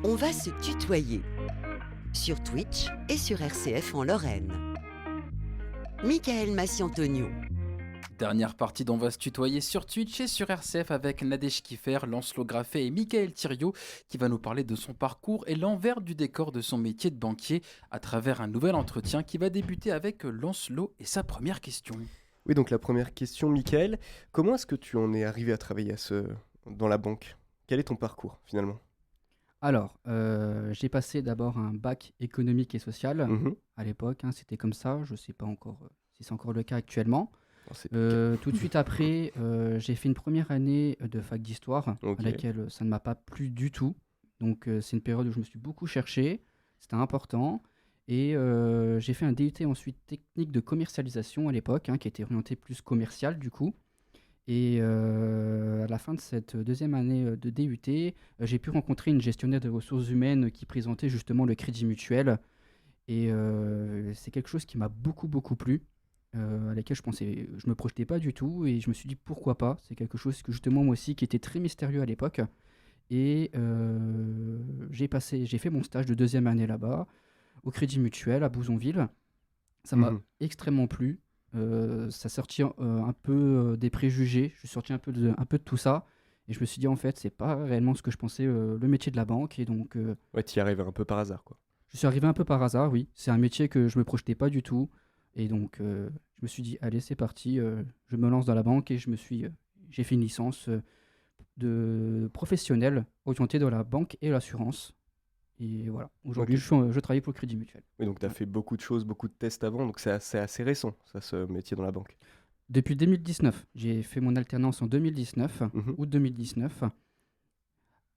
On va se tutoyer sur Twitch et sur RCF en Lorraine. Michael Massiantonio. Dernière partie d'On va se tutoyer sur Twitch et sur RCF avec Nadège Kiffer, Lancelot Graffet et Michael Thiriot qui va nous parler de son parcours et l'envers du décor de son métier de banquier à travers un nouvel entretien qui va débuter avec Lancelot et sa première question. Oui, donc la première question, Michael, comment est-ce que tu en es arrivé à travailler dans la banque? Quel est ton parcours finalement? Alors, j'ai passé d'abord un bac économique et social Mhm. à l'époque, hein, c'était comme ça. Je ne sais pas encore si c'est encore le cas actuellement. Oh, c'est Tout de suite après, j'ai fait une première année de fac d'histoire Ok. à laquelle ça ne m'a pas plu du tout. Donc, c'est une période où je me suis beaucoup cherché, c'était important. Et j'ai fait un DUT ensuite technique de commercialisation à l'époque, hein, qui était orienté plus commercial du coup. Et à la fin de cette deuxième année de DUT, j'ai pu rencontrer une gestionnaire des ressources humaines qui présentait justement le crédit mutuel. Et c'est quelque chose qui m'a beaucoup, beaucoup plu, à laquelle je me projetais pas du tout. Et je me suis dit pourquoi pas. C'est quelque chose que justement moi aussi qui était très mystérieux à l'époque. Et j'ai fait mon stage de deuxième année là-bas, au Crédit Mutuel à Bouzonville. Ça m'a Mhm. extrêmement plu. Ça sortit un peu des préjugés. Je suis sorti un peu de tout ça. Et je me suis dit, en fait, c'est pas réellement ce que je pensais, le métier de la banque. Et donc, Ouais, tu y arrives un peu par hasard, quoi. je suis arrivé un peu par hasard, oui. C'est un métier que je me projetais pas du tout. Et donc, je me suis dit, allez, c'est parti. Je me lance dans la banque et j'ai fait une licence de professionnel orientée dans la banque et l'assurance. Et voilà. Aujourd'hui, Ok. je travaille pour le Crédit Mutuel. Oui, donc tu as Ouais. fait beaucoup de choses, beaucoup de tests avant, donc c'est assez récent, ça, ce métier dans la banque. Depuis 2019, j'ai fait mon alternance en 2019, Mhm. août 2019,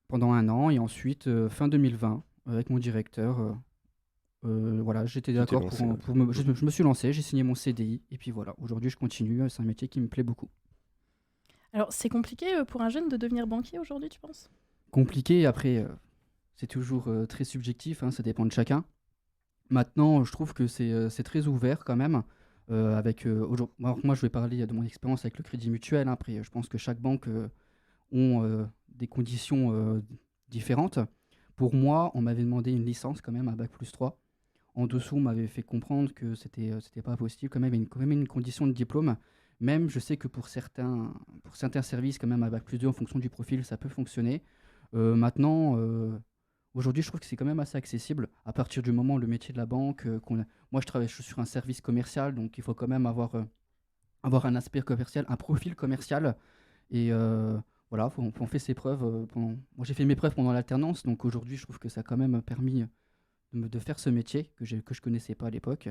pendant un an, et ensuite, fin 2020, avec mon directeur, voilà, j'étais Tu t'es d'accord lancé, ouais. je me suis lancé, j'ai signé mon CDI, et puis voilà, aujourd'hui je continue, c'est un métier qui me plaît beaucoup. Alors, c'est compliqué pour un jeune de devenir banquier aujourd'hui, tu penses? Compliqué, après, c'est toujours très subjectif, hein, ça dépend de chacun. Maintenant, je trouve que c'est très ouvert quand même. Alors, moi, je vais parler de mon expérience avec le Crédit Mutuel, hein. Après, je pense que chaque banque ont des conditions différentes. Pour moi, on m'avait demandé une licence quand même à Bac+3. En dessous, on m'avait fait comprendre que c'était pas possible. Quand même une condition de diplôme. Même, je sais que pour certains services, quand même à Bac+2, en fonction du profil, ça peut fonctionner. Maintenant, aujourd'hui, je trouve que c'est quand même assez accessible. À partir du moment où le métier de la banque, moi, je suis sur un service commercial, donc il faut quand même avoir un aspect commercial, un profil commercial. Et voilà, on fait ses preuves. Moi, j'ai fait mes preuves pendant l'alternance, donc aujourd'hui, je trouve que ça a quand même permis de faire ce métier que je connaissais pas à l'époque.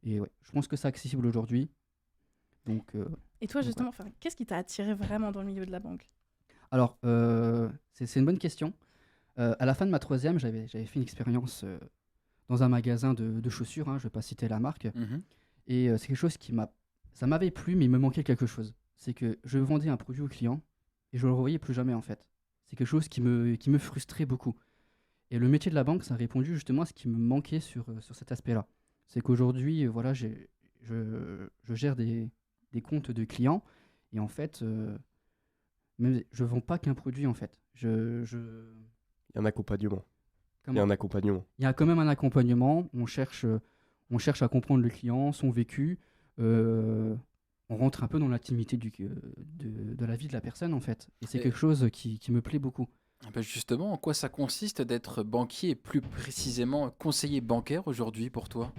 Et ouais, je pense que c'est accessible aujourd'hui. Donc, Et toi, voilà. justement, qu'est-ce qui t'a attiré vraiment dans le milieu de la banque? Alors, c'est une bonne question. À la fin de ma troisième, j'avais fait une expérience dans un magasin de chaussures, hein, je ne vais pas citer la marque. Mhm. Et c'est quelque chose ça m'avait plu, mais il me manquait quelque chose. C'est que je vendais un produit au client et je ne le revoyais plus jamais en fait. C'est quelque chose qui me frustrait beaucoup. Et le métier de la banque, ça a répondu justement à ce qui me manquait sur cet aspect-là. C'est qu'aujourd'hui, voilà, je gère des comptes de clients et en fait, même, je vends pas qu'un produit en fait. Il y a un accompagnement. Il y a Comment? un accompagnement. Il y a quand même un accompagnement. On cherche à comprendre le client, son vécu. euh, on rentre un peu dans l'intimité de la vie de la personne, en fait. Et c'est Et, quelque chose qui me plaît beaucoup. justement, en quoi ça consiste d'être banquier et plus précisément conseiller bancaire aujourd'hui pour toi?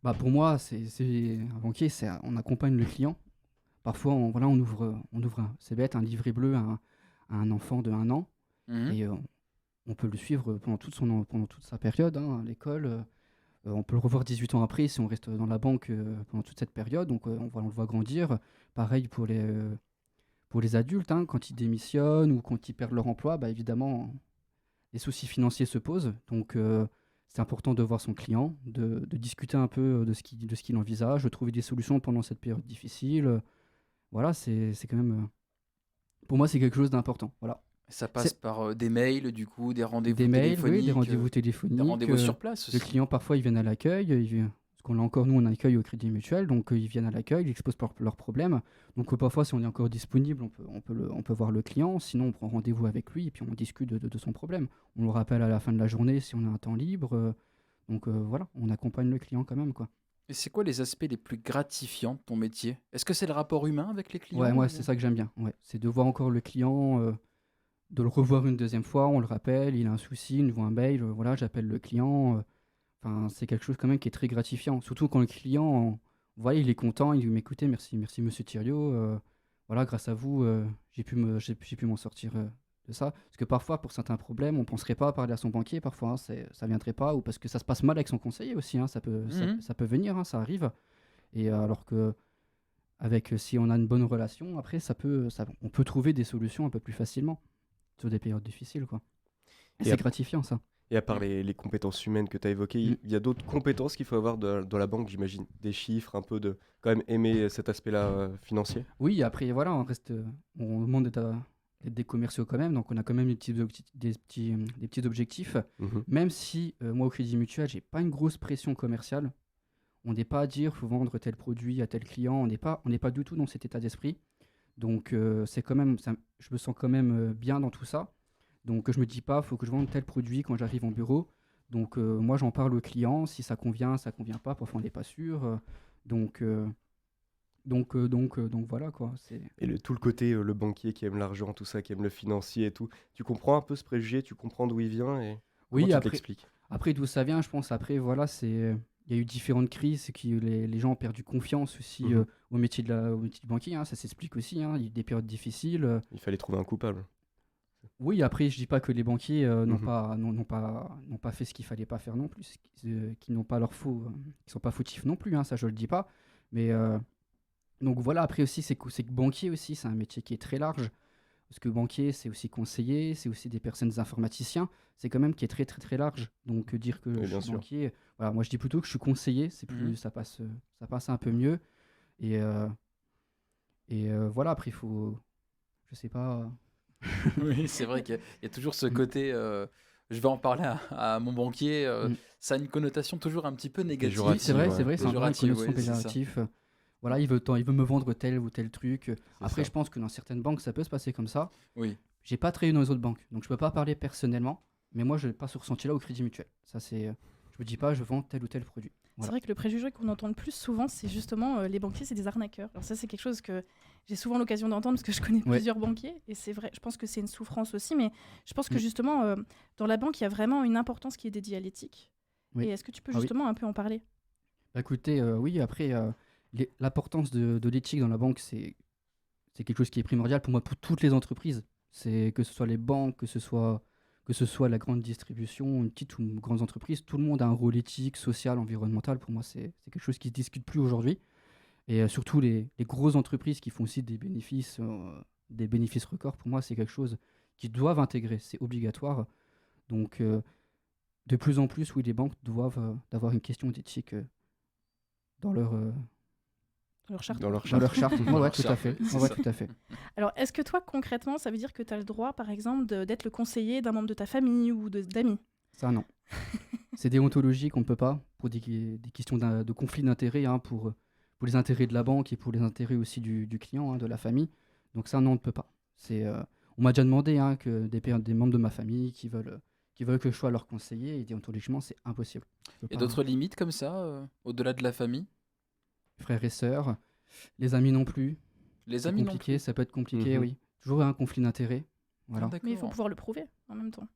Bah, pour moi, un banquier, on accompagne le client. Parfois, voilà, c'est bête, un livret bleu à un enfant de 1 an. Mhm. Et on peut le suivre pendant toute sa période, hein, à l'école. On peut le revoir 18 ans après si on reste dans la banque pendant toute cette période. Donc on le voit grandir. Pareil pour les adultes, hein, quand ils démissionnent ou quand ils perdent leur emploi, bah, évidemment, les soucis financiers se posent. Donc c'est important de voir son client, de discuter un peu de ce qu'il envisage, de trouver des solutions pendant cette période difficile. Voilà, c'est quand même... pour moi, c'est quelque chose d'important. Voilà. Ça passe C'est par des mails, du coup, des rendez-vous des mails, oui, des téléphoniques, rendez-vous des téléphoniques. rendez-vous sur place Le aussi. client, parfois, ils viennent à l'accueil. Parce qu'on a encore, nous, on accueille au Crédit Mutuel, donc ils viennent à l'accueil, ils exposent leurs problèmes. Donc parfois, si on est encore disponible, on peut voir le client, sinon on prend rendez-vous avec lui et puis on discute de son problème. On le rappelle à la fin de la journée si on a un temps libre. Donc voilà, on accompagne le client quand même, quoi. Et c'est quoi les aspects les plus gratifiants de ton métier? Est-ce que c'est le rapport humain avec les clients Ouais, moi, ou- c'est ça que j'aime bien. Ouais. C'est de voir encore le client, de le revoir une deuxième fois, on le rappelle, il a un souci, il nous voit un mail, voilà, j'appelle le client. Enfin, c'est quelque chose quand même qui est très gratifiant. Surtout quand le client, voilà, il est content, il dit, mais écoutez, merci, merci Monsieur Thiriot, voilà, grâce à vous, j'ai pu m'en sortir de ça. Parce que parfois, pour certains problèmes, on ne penserait pas parler à son banquier, parfois, hein, ça ne viendrait pas, ou parce que ça se passe mal avec son conseiller aussi, hein, Mhm. ça peut venir, hein, ça arrive. Et alors que si on a une bonne relation, après, on peut trouver des solutions un peu plus facilement sur des périodes difficiles, quoi. Et Et c'est ap- gratifiant, ça. Et à part les compétences humaines que tu as évoquées, il y a d'autres compétences qu'il faut avoir dans la banque, j'imagine. Des chiffres, un peu de quand même aimer cet aspect-là financier. Oui, après, voilà, on demande d'être des commerciaux quand même, donc on a quand même des petits objectifs. Mhm. Même si moi, au Crédit Mutuel, j'ai pas une grosse pression commerciale. On n'est pas à dire faut vendre tel produit à tel client. On n'est pas du tout dans cet état d'esprit. Donc, c'est quand même, je me sens quand même bien dans tout ça. Donc, je me dis pas faut que je vende tel produit quand j'arrive en bureau. Donc, moi, j'en parle au client. Si ça convient pas. Parfois, on n'est pas sûr. Donc, donc voilà quoi. Et tout le côté, le banquier qui aime l'argent, tout ça, qui aime le financier et tout. Tu comprends un peu ce préjugé, tu comprends d'où il vient et comment Oui, tu après, t'expliques? après d'où ça vient, je pense. Après, voilà, il y a eu différentes crises qui les gens ont perdu confiance aussi Mhm. au métier du banquier, hein, ça s'explique aussi. Hein, il y a eu des périodes difficiles. Il fallait trouver un coupable. Oui, après, je dis pas que les banquiers Mhm. n'ont pas fait ce qu'il fallait pas faire non plus, qui n'ont pas leur faux, qui sont pas fautifs non plus. Hein, ça, je le dis pas. Mais donc voilà. Après aussi, c'est que banquier aussi, c'est un métier qui est très large. Parce que banquier, c'est aussi conseiller, c'est aussi des personnes informaticiens. C'est quand même qui est très très très large. Donc dire que Oui, je bien suis sûr. banquier, voilà, moi je dis plutôt que je suis conseiller. C'est plus, Mhm. ça passe un peu mieux. Et voilà. Après, il faut, je sais pas. Oui, c'est vrai qu'il y a toujours ce Mm. côté. Je vais en parler à mon banquier. Mm. Ça a une connotation toujours un petit peu négative. Oui, c'est vrai, ouais. c'est vrai, c'est encore une Péjorative, connotation oui, c'est ça. péjorative. Voilà, il veut me vendre tel ou tel truc. Après, ça. je pense que dans certaines banques, ça peut se passer comme ça. Oui. J'ai pas travaillé dans les autres banques, donc je peux pas parler personnellement. Mais moi, je n'ai pas ce ressenti-là au Crédit Mutuel. Ça, je me dis pas, je vends tel ou tel produit. C'est Voilà. vrai que le préjugé qu'on entend le plus souvent, c'est justement les banquiers, c'est des arnaqueurs. Alors ça, c'est quelque chose que j'ai souvent l'occasion d'entendre parce que je connais Ouais. plusieurs banquiers. Et c'est vrai, je pense que c'est une souffrance aussi. Mais je pense que Mm. justement, dans la banque, il y a vraiment une importance qui est dédiée à l'éthique. Oui. Et est-ce que tu peux Ah oui. justement un peu en parler? Bah, écoutez, oui, après, l'importance de l'éthique dans la banque, c'est quelque chose qui est primordial pour moi, pour toutes les entreprises. C'est que ce soit les banques, que ce soit la grande distribution, une petite ou une grande entreprise, tout le monde a un rôle éthique, social, environnemental. Pour moi, c'est quelque chose qui ne se discute plus aujourd'hui. Et surtout les grosses entreprises qui font aussi des bénéfices records, pour moi, c'est quelque chose qu'ils doivent intégrer. C'est obligatoire. Donc, de plus en plus, oui, les banques doivent avoir une question d'éthique dans leur, Leur charte. Dans leur dans leur charte. Dans Ouais, leur tout à charte, fait. oui, c'est Ouais, ça. tout à fait. Alors, est-ce que toi, concrètement, ça veut dire que tu as le droit, par exemple, d'être le conseiller d'un membre de ta famille ou d'amis? Ça, non. C'est déontologique, on ne peut pas, pour des questions de conflit d'intérêts, hein, pour les intérêts de la banque et pour les intérêts aussi du client, hein, de la famille. Donc ça, non, on ne peut pas. On m'a déjà demandé hein, que des membres de ma famille qui veulent que je sois leur conseiller, et déontologiquement, c'est impossible. Je peux Et pas. d'autres limites comme ça, au-delà de la famille? Frères et sœurs, les amis non plus. Les C'est amis non compliqué, plus? ça peut être compliqué, Mhm. oui. Toujours un conflit d'intérêts. Voilà. Ah, Mais il faut d'accord. pouvoir le prouver en même temps.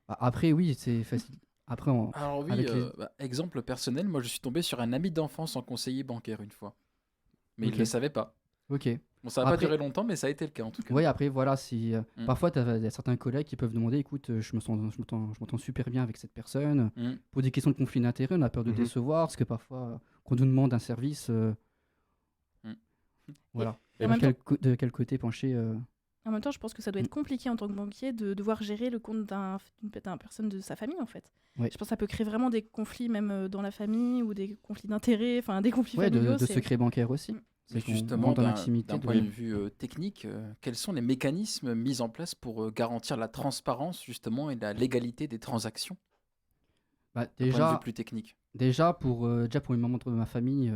Après, oui, c'est facile. Après, Alors oui, avec exemple personnel, moi je suis tombé sur un ami d'enfance en conseiller bancaire une fois. Mais il Ok. ne le savait pas. ok. Bon, ça n'a pas Après- duré longtemps, mais ça a été le cas en tout cas. Oui, après, voilà, si Mm. parfois, il y a certains collègues qui peuvent demander, écoute, je m'entends super bien avec cette personne. Mm. Pour des questions de conflit d'intérêts, on a peur de Mhm. décevoir, parce que parfois, quand on nous demande un service, Mm. voilà. Et en même De quel côté pencher En même temps, je pense que ça doit être compliqué en tant que banquier de devoir gérer le compte d'une personne de sa famille, en fait. Ouais. Je pense que ça peut créer vraiment des conflits, même dans la famille, ou des conflits d'intérêts, enfin des conflits Ouais, familiaux. de secrets bancaires aussi. Mm. C'est Mais qu'on justement, rentre dans d'un l'intimité. d'un point de vue technique, quels sont les mécanismes mis en place pour garantir la transparence justement et la légalité des transactions? Bah, d'un point de vue déjà, plus technique. déjà pour les membres de ma famille,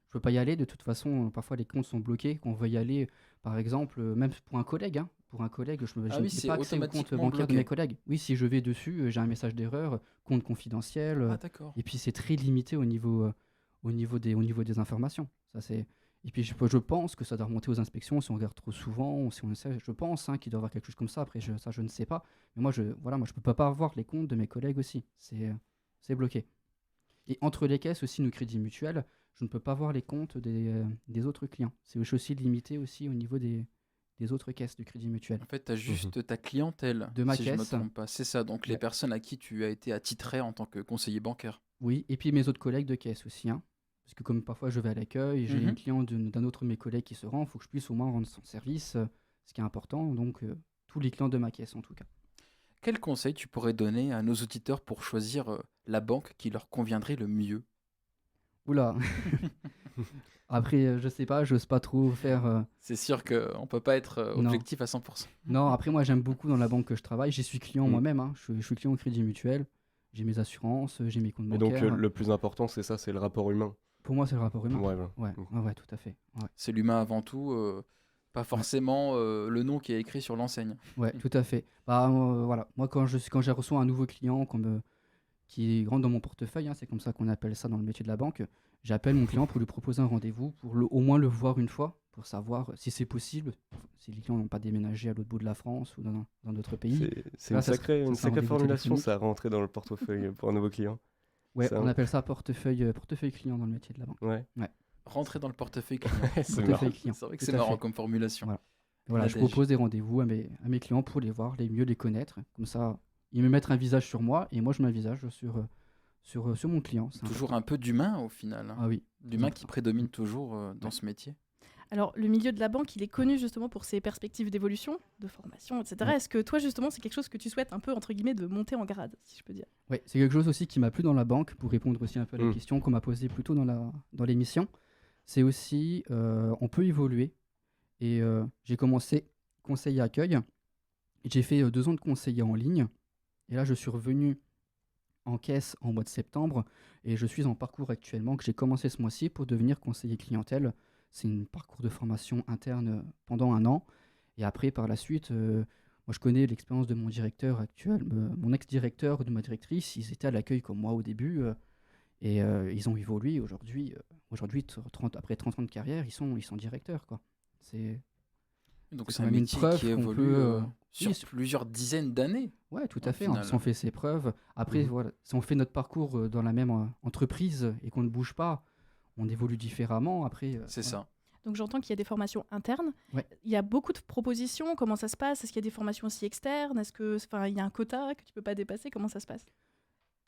je peux pas y aller. De toute façon, parfois les comptes sont bloqués. Quand on veut y aller, par exemple, même pour un collègue, hein, pour un collègue, je Ah n'ai oui, c'est pas accès au compte automatiquement bancaire de bloqué. mes collègues. Oui, si je vais dessus, j'ai un message d'erreur, compte confidentiel. Ah d'accord. Et puis c'est très limité au niveau des informations. Ça, c'est... Et puis je pense que ça doit remonter aux inspections si on regarde trop souvent, si on essaie, je pense qu'il doit y avoir quelque chose comme ça. Après, ça, je ne sais pas. Mais moi, je peux pas avoir les comptes de mes collègues aussi. C'est bloqué. Et entre les caisses aussi, nos crédits mutuels, je ne peux pas voir les comptes des autres clients. C'est aussi limité aussi au niveau des autres caisses de crédit mutuel. En fait, tu as juste ta clientèle, De ma si je me caisse. trompe pas. C'est ça, donc les Ouais. personnes à qui tu as été attitré en tant que conseiller bancaire. Oui, et puis mes autres collègues de caisse aussi, hein. Parce que comme parfois je vais à l'accueil, j'ai un Mhm. client d'un autre de mes collègues qui se rend, il faut que je puisse au moins rendre son service, ce qui est important. Donc tous les clients de ma caisse en tout cas. Quel conseil tu pourrais donner à nos auditeurs pour choisir la banque qui leur conviendrait le mieux? Oula. Après, je sais pas, j'ose pas trop faire. C'est sûr qu'on ne peut pas être Non. objectif à 100%. Non, après moi j'aime beaucoup dans la banque que je travaille. J'y suis client Mm. moi-même, hein. Je suis client au Crédit Mutuel. J'ai mes assurances, j'ai mes comptes Et donc, bancaires. le plus important, c'est ça, c'est le rapport humain. Pour moi, c'est le rapport humain. Ouais, voilà. Ouais, ouais, tout à fait. Ouais, C'est l'humain avant tout, pas forcément le nom qui est écrit sur l'enseigne. ouais, tout à fait. Bah, voilà. Moi, quand j'ai reçu un nouveau client qui rentre dans mon portefeuille, hein, c'est comme ça qu'on appelle ça dans le métier de la banque, j'appelle mon client pour lui proposer un rendez-vous, pour au moins le voir une fois, pour savoir si c'est possible, si les clients n'ont pas déménagé à l'autre bout de la France ou dans d'autres pays. C'est Là, une ça sacrée, serait une un sacrée rendez-vous formulation, téléphonique. ça, à rentrer dans le portefeuille pour un nouveau client. Ouais, Ça, on appelle ça portefeuille client dans le métier de la banque. Ouais. Rentrer dans le portefeuille client. C'est marrant. Portefeuille client. C'est vrai que Tout c'est à marrant fait. comme formulation. Voilà. Voilà, je Nadège. propose des rendez-vous à mes clients pour les voir, mieux les connaître. Comme ça, ils me mettent un visage sur moi et moi je mets un visage sur mon client. C'est Toujours important. un peu d'humain au final, hein. Ah oui. L'humain qui prédomine toujours dans ce métier. Alors, le milieu de la banque, il est connu justement pour ses perspectives d'évolution, de formation, etc. Ouais. Est-ce que toi, justement, c'est quelque chose que tu souhaites un peu, entre guillemets, de monter en grade, si je peux dire? Ouais, c'est quelque chose aussi qui m'a plu dans la banque, pour répondre aussi un peu à la Mm. question qu'on m'a posée plus tôt dans l'émission. C'est aussi, on peut évoluer. Et j'ai commencé conseiller accueil. J'ai fait 2 ans de conseiller en ligne. Et là, je suis revenu en caisse en mois de septembre. Et je suis en parcours actuellement que j'ai commencé ce mois-ci pour devenir conseiller clientèle. C'est un parcours de formation interne pendant 1 an. Et après, par la suite, moi, je connais l'expérience de mon directeur actuel, mon ex-directeur ou de ma directrice. Ils étaient à l'accueil comme moi au début. Et ils ont évolué. Aujourd'hui, après 30 ans de carrière, ils sont directeurs, quoi. C'est Donc C'est c'est quand un même une métier preuve qui qu'on évolue peut, sur oui, plusieurs dizaines d'années. Ouais, tout Au à fait, final. si on fait ses preuves. Après, Mhm. voilà, si on fait notre parcours dans la même entreprise et qu'on ne bouge pas, on évolue différemment. Après, C'est voilà. ça. Donc, j'entends qu'il y a des formations internes. Ouais. Il y a beaucoup de propositions. Comment ça se passe? Est-ce qu'il y a des formations aussi externes? Est-ce que, enfin, il y a un quota que tu peux pas dépasser? Comment ça se passe?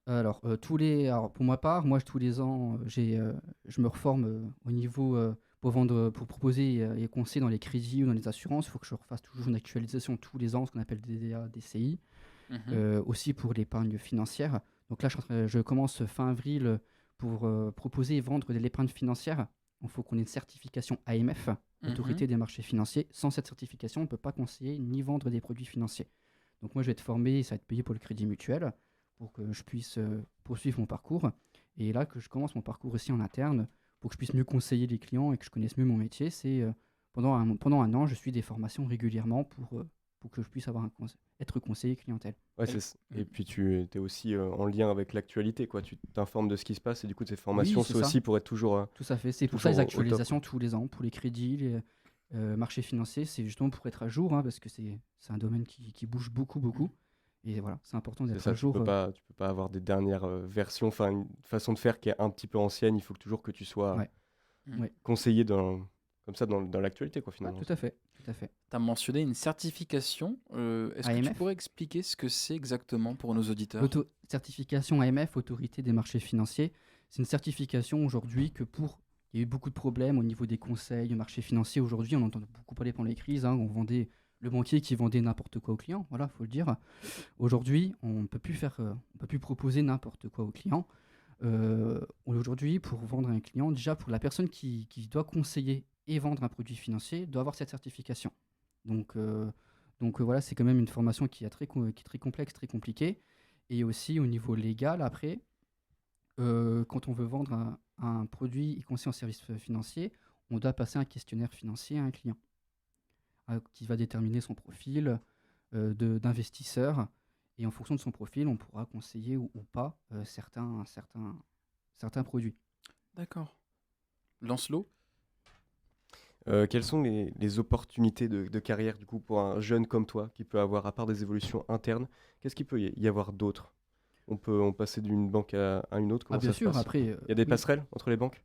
Alors, pour ma part, moi, tous les ans, je me reforme au niveau pour proposer et conseiller dans les crédits ou dans les assurances. Il faut que je refasse toujours une actualisation tous les ans, ce qu'on appelle DDA, DCI. Mhm. Aussi pour l'épargne financière. Donc là, je commence fin avril pour proposer et vendre de l'épargne financière. Il faut qu'on ait une certification AMF, Autorité des marchés financiers. Sans cette certification, on ne peut pas conseiller ni vendre des produits financiers. Donc moi, je vais être formé, ça va être payé pour le crédit mutuel, pour que je puisse poursuivre mon parcours. Et là, que je commence mon parcours aussi en interne, pour que je puisse mieux conseiller les clients et que je connaisse mieux mon métier. C'est pendant un an, je suis des formations régulièrement pour que je puisse être conseiller clientèle. Ouais, Et- et puis tu es aussi en lien avec l'actualité, quoi. Tu t'informes de ce qui se passe et du coup, tes formations, c'est c'est ça. aussi pour être toujours. Tout à fait. C'est pour Toujours ça les au top. actualisations tous les ans, pour les crédits, les marchés financiers. C'est justement pour être à jour, hein, parce que c'est un domaine qui bouge beaucoup, beaucoup. Et voilà, c'est important C'est d'être ça, à tu jour. peux pas avoir des dernières versions, enfin une façon de faire qui est un petit peu ancienne. Il faut que toujours que tu sois Ouais. Ouais. conseillé comme ça dans l'actualité, quoi, Ouais, finalement. tout à fait, tout à fait. Tu as mentionné une certification. Est-ce que tu AMF. pourrais expliquer ce que c'est exactement pour nos auditeurs? Certification AMF, Autorité des marchés financiers, c'est une certification aujourd'hui il y a eu beaucoup de problèmes au niveau des conseils, marchés financiers. Aujourd'hui, on entend beaucoup parler pendant les crises. Hein, le banquier qui vendait n'importe quoi aux clients, voilà, faut le dire. Aujourd'hui, on ne peut plus proposer n'importe quoi aux clients. Aujourd'hui, pour vendre à un client, déjà pour la personne qui doit conseiller et vendre un produit financier, doit avoir cette certification. Donc voilà, c'est quand même une formation qui est très complexe, très compliquée. Et aussi au niveau légal, après, quand on veut vendre un produit et conseiller en service financier, on doit passer un questionnaire financier à un client qui va déterminer son profil d'investisseur. Et en fonction de son profil, on pourra conseiller ou pas certains produits. D'accord. Lancelot? Quelles sont les opportunités de carrière du coup pour un jeune comme toi qui peut avoir, à part des évolutions internes, qu'est-ce qu'il peut y avoir d'autre? On peut passer d'une banque à une autre, comment Bien ça se sûr, passe? après, Il y a des oui. passerelles entre les banques?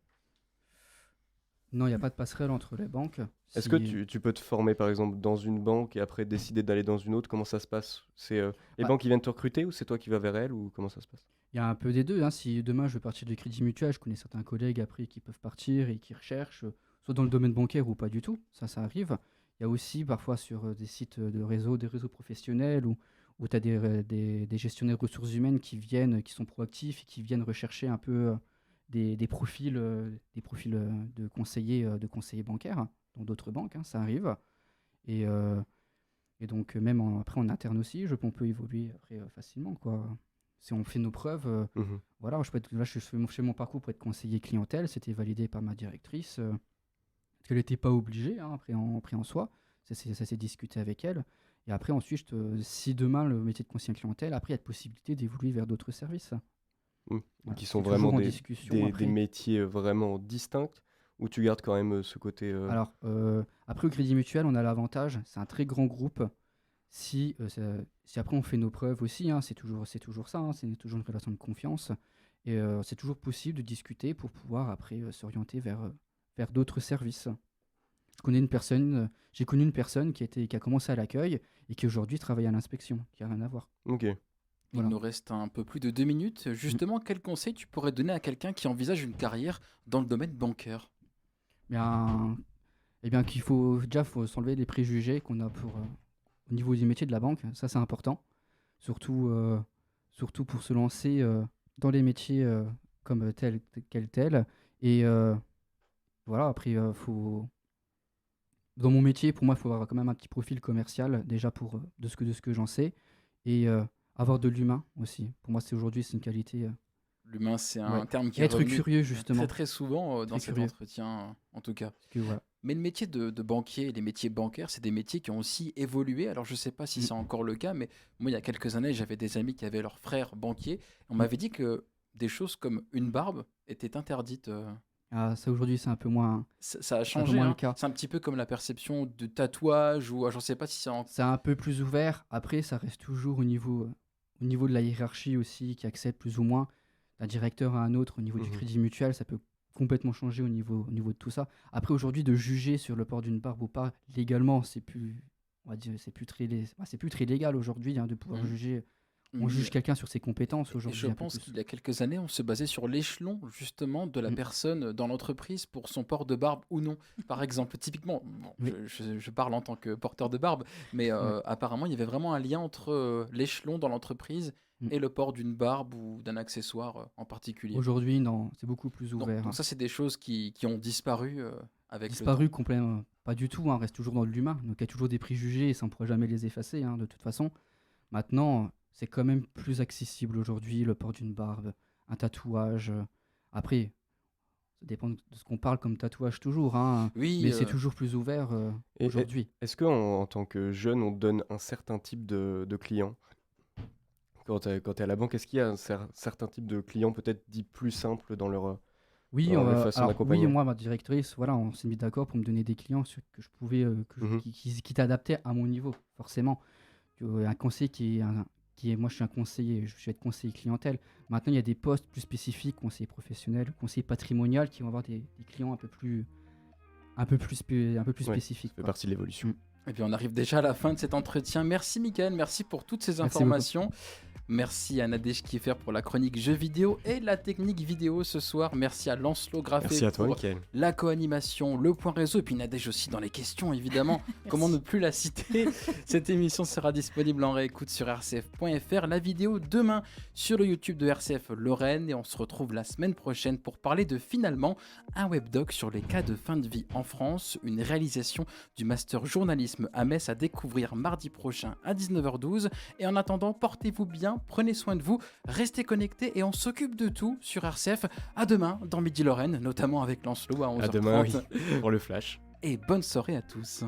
Non, il n'y a pas de passerelle entre les banques. Est-ce que Si- tu peux te former par exemple dans une banque et après décider d'aller dans une autre? Comment ça se passe? C'est les Bah, banques qui viennent te recruter ou c'est toi qui vas vers elles ou comment ça se passe? Il y a un peu des deux, hein. Si demain je veux partir du Crédit Mutuel, je connais certains collègues après qui peuvent partir et qui recherchent, soit dans le domaine bancaire ou pas du tout. Ça arrive. Il y a aussi parfois sur des sites de réseaux, des réseaux professionnels où tu as des gestionnaires de ressources humaines qui sont proactifs et qui viennent rechercher un peu des profils, de conseillers bancaires dans d'autres banques, hein, ça arrive. Et, euh, et donc, même après en interne aussi, on peut évoluer après facilement, quoi. Si on fait nos preuves, Mhm. voilà, là, je fais mon parcours pour être conseiller clientèle, c'était validé par ma directrice, parce qu'elle n'était pas obligée, hein, après en soi, ça s'est discuté avec elle. Et après, ensuite, si demain le métier de conseiller clientèle, après, il y a de possibilités d'évoluer vers d'autres services. Voilà, Qui c'est sont toujours vraiment en des, discussion des après. métiers vraiment distincts ou tu gardes quand même ce côté. Alors, après, au Crédit Mutuel, on a l'avantage, c'est un très grand groupe. Si après on fait nos preuves aussi, hein, c'est toujours ça, hein, c'est toujours une relation de confiance. Et c'est toujours possible de discuter pour pouvoir après s'orienter vers d'autres services. J'ai connu une personne qui a commencé à l'accueil et qui aujourd'hui travaille à l'inspection, qui n'a rien à voir. Ok. Voilà. Il nous reste un peu plus de 2 minutes. Justement, quel conseil tu pourrais donner à quelqu'un qui envisage une carrière dans le domaine bancaire? Bien, eh bien faut s'enlever les préjugés qu'on a au niveau du métier de la banque. Ça, c'est important. Surtout pour se lancer dans les métiers comme tel. Et voilà, après, dans mon métier, pour moi, il faut avoir quand même un petit profil commercial, déjà de ce que j'en sais. Et avoir de l'humain aussi. Pour moi, aujourd'hui, c'est une qualité. L'humain, c'est un Ouais. terme qui Et est être revenu curieux, justement. très très souvent dans Très cet curieux. entretien, en tout cas. Parce que, voilà. Mais le métier de banquier et les métiers bancaires, c'est des métiers qui ont aussi évolué. Alors, je ne sais pas si Mm. c'est encore le cas, mais moi, il y a quelques années, j'avais des amis qui avaient leur frère banquier. On Mm. m'avait dit que des choses comme une barbe étaient interdites. Ah, ça, aujourd'hui, c'est un peu moins, Ça a c'est un peu changé, moins hein. le cas. C'est un petit peu comme la perception de tatouage ou je ne sais pas si c'est en... C'est un peu plus ouvert. Après, ça reste toujours au niveau de la hiérarchie aussi, qui accepte plus ou moins d'un directeur à un autre. Au niveau du Mhm. Crédit Mutuel, ça peut complètement changer au niveau de tout ça. Après, aujourd'hui, de juger sur le port d'une barbe ou pas, légalement, on va dire, c'est plus très légal aujourd'hui, hein, de pouvoir Mhm. juger. On Mais- juge quelqu'un sur ses compétences Et aujourd'hui. je un peu pense plus. qu'il y a quelques années, on se basait sur l'échelon justement de la Mm. personne dans l'entreprise pour son port de barbe ou non. Par exemple, typiquement, bon, Oui. je parle en tant que porteur de barbe, mais apparemment, il y avait vraiment un lien entre l'échelon dans l'entreprise Mm. et le port d'une barbe ou d'un accessoire en particulier. Aujourd'hui, non, c'est beaucoup plus Donc, ouvert. donc ça, c'est des choses qui ont disparu avec le Disparu complètement, pas du tout, hein, reste toujours dans l'humain. Donc il y a toujours des préjugés et ça, on ne pourra jamais les effacer, hein, de toute façon. Maintenant, c'est quand même plus accessible aujourd'hui, le port d'une barbe, un tatouage. Après, ça dépend de ce qu'on parle comme tatouage toujours, hein, temps. Oui, mais c'est toujours plus ouvert Et- aujourd'hui. Est-ce qu'en tant que jeune, on te donne un certain type de client? Quand tu es à la banque, est-ce qu'il y a un certain type de client peut-être dit plus simple dans leur Oui, la façon oui, d'accompagner? moi, ma directrice, voilà, on s'est mis d'accord pour me donner des clients que je pouvais, Mhm. qui étaient adaptés à mon niveau, forcément. Un conseiller moi je suis un conseiller, je vais être conseiller clientèle. Maintenant, il y a des postes plus spécifiques, conseiller professionnel, conseiller patrimonial, qui vont avoir des clients un peu plus Ouais, spécifiques. Ça fait quoi. partie de l'évolution. Mm. et puis on arrive déjà à la fin de cet entretien. Merci Mickaël, merci pour toutes ces Merci informations. Merci à Nadège Kiefer pour la chronique jeux vidéo et la technique vidéo ce soir. Merci à Lancelot Graffé Merci à toi, pour Mickaël. la co-animation, le point réseau et puis Nadège aussi dans les questions évidemment. Comment ne plus la citer? Cette émission sera disponible en réécoute sur rcf.fr. La vidéo demain sur le YouTube de RCF Lorraine et on se retrouve la semaine prochaine pour parler de finalement un webdoc sur les cas de fin de vie en France, une réalisation du master journalisme à Metz à découvrir mardi prochain à 19h12. Et en attendant, portez-vous bien, prenez soin de vous, restez connectés et on s'occupe de tout sur RCF. À demain dans Midi Lorraine, notamment avec Lancelot à 11h30. À demain, oui, pour le flash. Et bonne soirée à tous.